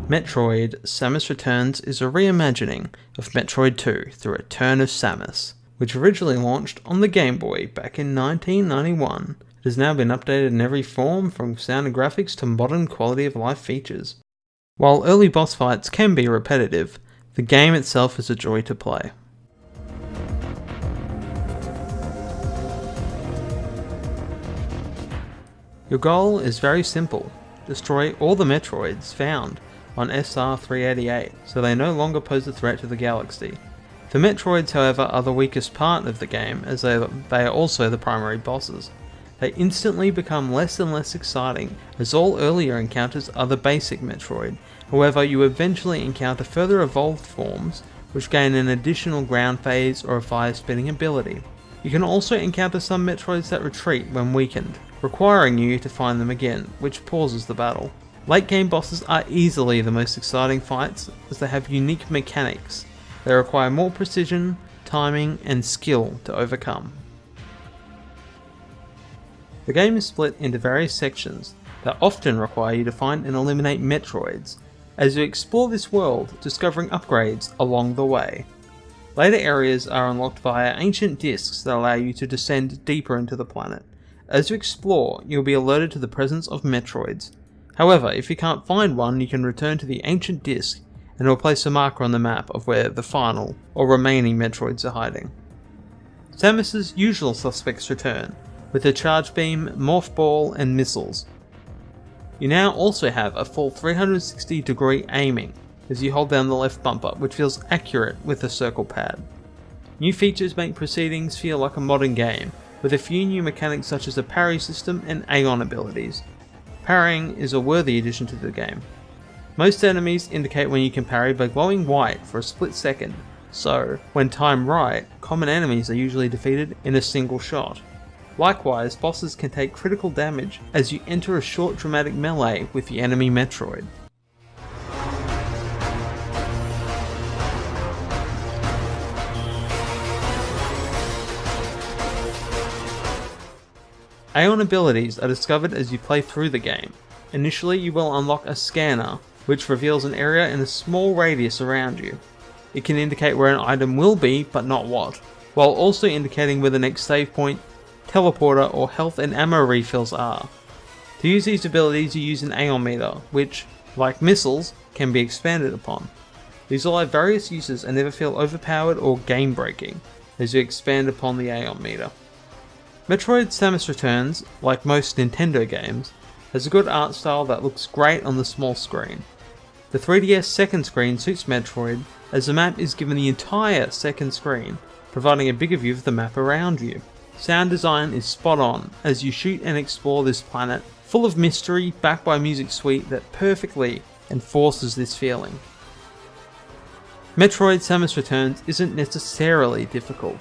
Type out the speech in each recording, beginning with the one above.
Metroid Samus Returns is a reimagining of Metroid 2 through Return of Samus, which originally launched on the Gameboy back in 1991. It has now been updated in every form, from sound and graphics to modern quality of life features. While early boss fights can be repetitive, the game itself is a joy to play. Your goal is very simple: destroy all the Metroids found on SR388, so they no longer pose a threat to the galaxy. The Metroids, however, are the weakest part of the game, as they are also the primary bosses. They instantly become less and less exciting, as all earlier encounters are the basic Metroid. However, you eventually encounter further evolved forms, which gain an additional ground phase or a fire spitting ability. You can also encounter some Metroids that retreat when weakened, requiring you to find them again, which pauses the battle. Late game bosses are easily the most exciting fights, as they have unique mechanics. They require more precision, timing, and skill to overcome. The game is split into various sections that often require you to find and eliminate Metroids, as you explore this world, discovering upgrades along the way. Later areas are unlocked via ancient discs that allow you to descend deeper into the planet. As you explore, you'll be alerted to the presence of Metroids. However, if you can't find one, you can return to the ancient disc and it will place a marker on the map of where the final or remaining Metroids are hiding. Samus's usual suspects return, with a charge beam, morph ball, and missiles. You now also have a full 360-degree aiming as you hold down the left bumper, which feels accurate with the circle pad. New features make proceedings feel like a modern game, with a few new mechanics such as a parry system and Aeon abilities. Parrying is a worthy addition to the game. Most enemies indicate when you can parry by glowing white for a split second, so when timed right, common enemies are usually defeated in a single shot. Likewise, bosses can take critical damage as you enter a short dramatic melee with the enemy Metroid. Aeon abilities are discovered as you play through the game. Initially, you will unlock a scanner, which reveals an area in a small radius around you. It can indicate where an item will be, but not what, while also indicating where the next save point, teleporter, or health and ammo refills are. To use these abilities, you use an Aeon meter, which, like missiles, can be expanded upon. These all have various uses and never feel overpowered or game-breaking as you expand upon the Aeon meter. Metroid Samus Returns, like most Nintendo games, has a good art style that looks great on the small screen. The 3DS second screen suits Metroid, as the map is given the entire second screen, providing a bigger view of the map around you. Sound design is spot on as you shoot and explore this planet, full of mystery backed by a music suite that perfectly enforces this feeling. Metroid Samus Returns isn't necessarily difficult,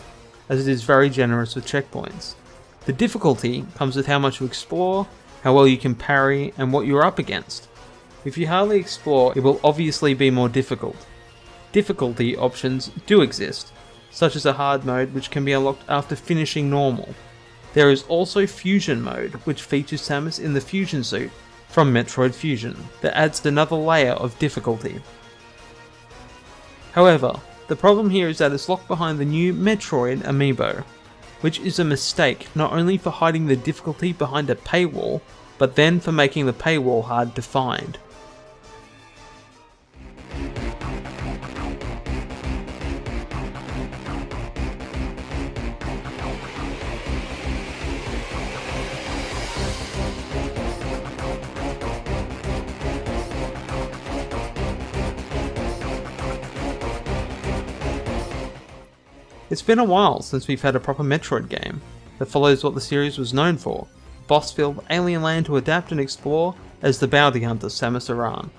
as it is very generous with checkpoints. The difficulty comes with how much you explore, how well you can parry, and what you're up against. If you hardly explore, it will obviously be more difficult. Difficulty options do exist, such as a hard mode which can be unlocked after finishing normal. There is also Fusion mode, which features Samus in the Fusion suit from Metroid Fusion, that adds another layer of difficulty. However, the problem here is that it's locked behind the new Metroid amiibo, which is a mistake not only for hiding the difficulty behind a paywall, but then for making the paywall hard to find. It's been a while since we've had a proper Metroid game that follows what the series was known for, a boss-filled alien land to adapt and explore as the bounty hunter Samus Aran.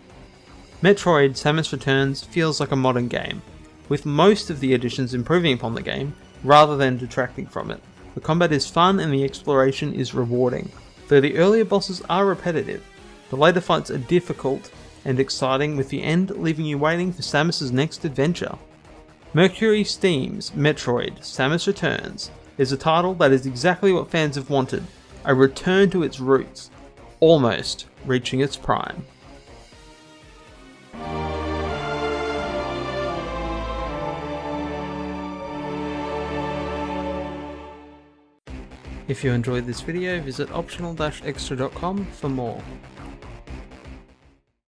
Metroid Samus Returns feels like a modern game, with most of the additions improving upon the game rather than detracting from it. The combat is fun and the exploration is rewarding. Though the earlier bosses are repetitive, the later fights are difficult and exciting, with the end leaving you waiting for Samus's next adventure. Mercury Steam's Metroid Samus Returns is a title that is exactly what fans have wanted, a return to its roots, almost reaching its prime. If you enjoyed this video, visit optional-extra.com for more.